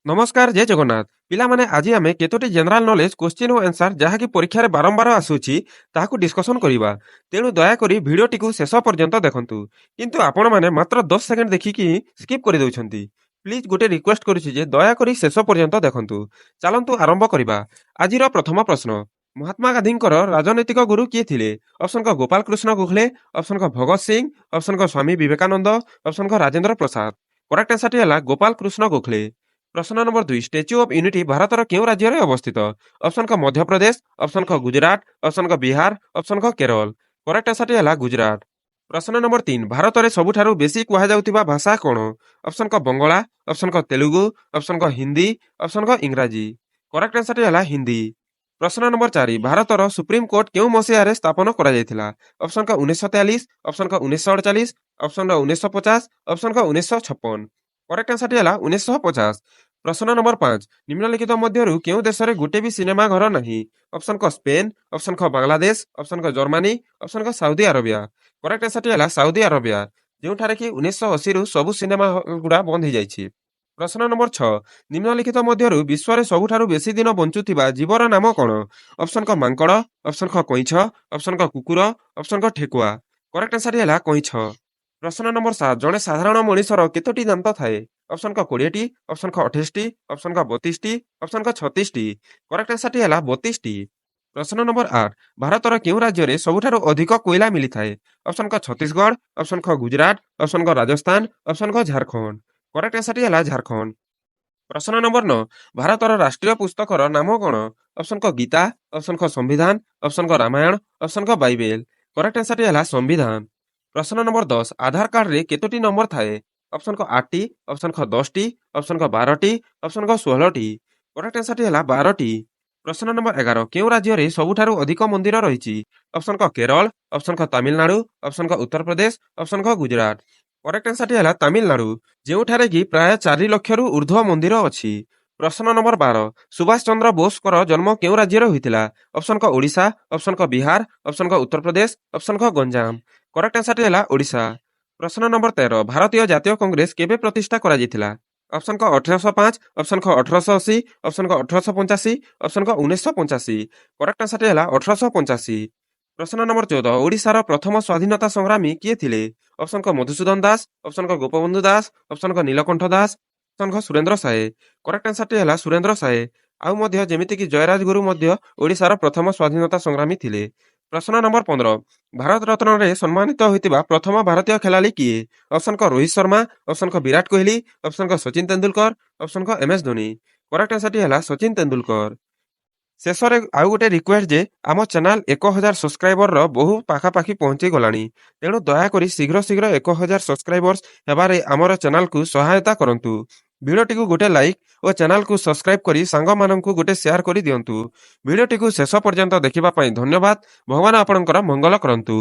नमस्कार जय जगन्नाथ पिला माने आज आम केतोटी जनरल नॉलेज क्वेश्चन और आंसर जहाँकि परीक्षा बारंबार आसूची ताहाकू डिस्कशन करिबा। तेणु दयाकोरी भिडियोटी को शेष पर्यंत देखंतु किंतु आपण माने मात्र 10 सेकंड देखिकी स्किप कर दउछंती। प्लीज गोटे रिक्वेस्ट करूची जे दयाकोरी शेष पर्यंत देखंतु। चलंतु आरंभ करिबा। आजिर प्रथम प्रश्न महात्मा गांधींकर राजनैतिक गुरु किए थिले? ऑप्शन क गोपाल कृष्ण गोखले, ऑप्शन क भगत सिंह, ऑप्शन क स्वामी विवेकानंद, ऑप्शन क Rajendra Prasad. Correct answer T हला गोपाल कृष्ण गोखले। प्रश्न नंबर 2 स्टैच्यू ऑफ यूनिटी भारतर केउ राज्य रे अवस्थित? ऑप्शन क मध्य प्रदेश, ऑप्शन क गुजरात, ऑप्शन क बिहार, ऑप्शन क केरल। करेक्ट आंसर टी हला गुजरात। प्रश्न नंबर 3 भारत रे सबुठारु बेसी कुहा जाउतिबा भाषा कोन? ऑप्शन क बंगला, ऑप्शन क तेलुगु, ऑप्शन क हिंदी, ऑप्शन क इंग्राजी। करेक्ट आंसर टी हला हिंदी। प्रश्न नंबर 4 भारतर सुप्रीम कोर्ट केउ मसिया रे स्थापन करा जायतिला? ऑप्शन क 1943, ऑप्शन क 1948, ऑप्शन क 1950, ऑप्शन क 1956। करेक्ट आंसर टी हला 1950। प्रश्न नंबर 5 निम्नलिखित मध्यरु केउ देश रे गुटे भी सिनेमा घर नाही? ऑप्शन क स्पेन, ऑप्शन क बांग्लादेश, ऑप्शन क जर्मनी, ऑप्शन क Saudi Arabia. Correct answer T हला सऊदी अरेबिया जेउठारे कि 1980 रु सब सिनेमा गुडा बंद हो जाइछि। प्रश्न नंबर 6 निम्नलिखित मध्यरु विश्व रे सबुठारु बेसी दिन बंचुथिबा जीवर नाम कोन? ऑप्शन क मांकड़, ऑप्शन क कइछ, ऑप्शन क कुकुर, ऑप्शन क ठेकुआ। करेक्ट आंसर हला कइछ। प्रश्न नंबर 7 जणे साधारण मनिषर केतोटी दांत थाए? ऑप्शन क 20 टी, ऑप्शन क 28 टी, ऑप्शन क 32 टी, ऑप्शन क 36 टी। करेक्ट आंसर हला 32 टी। प्रश्न नंबर 8 भारतर केउ राज्य रे सबुठारु अधिक कोयला मिली थाए? ऑप्शन क छत्तीसगढ़, ऑप्शन क गुजरात, ऑप्शन क राजस्थान, ऑप्शन क झारखंड। करेक्ट आंसर हला झारखंड। प्रश्न नंबर 9 भारतर राष्ट्रीय पुस्तकर नाम कोन? ऑप्शन क गीता, ऑप्शन क संविधान, ऑप्शन क रामायण, ऑप्शन क बाइबल। करेक्ट आंसर हला संविधान। प्रश्न नंबर 10 आधार कार्ड रे केतोटी नंबर थाए? ऑप्शन क 8 टी, ऑप्शन क 10 टी, ऑप्शन क 12 टी, ऑप्शन क 16 टी। करेक्ट आंसर हला 12 टी। प्रश्न नंबर 11 केउ राज्य रे सबुठारु अधिक मंदिर रहिछि? ऑप्शन क केरल, ऑप्शन क तमिलनाडु, ऑप्शन क उत्तर प्रदेश, ऑप्शन क गुजरात। करेक्ट आंसर हला तमिलनाडु जेउठारे कि प्राय 4 लाख रु ऊर्ध्व मंदिर अछि। प्रश्न नंबर 12 सुभाष चंद्र बोस कर जन्म केउ राज्य रे होइतिला? ऑप्शन क ओडिशा, ऑप्शन क बिहार, ऑप्शन क उत्तर प्रदेश, ऑप्शन क गंजाम। करेक्ट आंसर हला ओडिशा। प्रश्न नंबर 13 भारतीय जातीय कांग्रेस केबे प्रतिष्ठा करा जायतिला? ऑप्शन क 1805, ऑप्शन क 1880, ऑप्शन क 1885, ऑप्शन क 1985। करेक्ट आंसर हला 1885। प्रश्न नंबर 14 ओडिशार प्रथम स्वाधीनता संग्रामी किए थिले? ऑप्शन क मधुसूदन दास, ऑप्शन क गोपबंधु दास, ऑप्शन क नीलकंठ दास, ऑप्शन क सुरेंद्र साहे। करेक्ट आंसर हला सुरेंद्र साहे। आउ मध्य जेमिति कि जयराज गुरु मध्य ओडिशार प्रथम स्वाधीनता संग्रामी थिले। प्रश्न नंबर 15 भारत रत्न रे सम्मानित होइतिबा प्रथम भारतीय खेलाड़ी किए? ऑप्शन क रोहित शर्मा, ऑप्शन क विराट कोहली, ऑप्शन क सचिन तेंदुलकर, ऑप्शन क M S Dhoni. Correct answer हला सचिन तेंदुलकर। शेषरे आउ गोटे रिक्वेस्ट जे आम चैनल 1000 सब्सक्राइबर रो बहु पाखापाखी पहुंची गलानी। तेणु दयाकोरी शीघ्र शीघ्र 1000 सब्सक्राइबर्स हेबारे आमर चैनल को सहायता करंतु। वीडियोटी को गोटे लाइक और चैनल को सब्सक्राइब करी सांग माननकु गोटे शेयर करी दियंतु। वीडियोटी को शेष पर्यंत देखिबा पई धन्यवाद। भगवान आपनकर मंगल करंतु।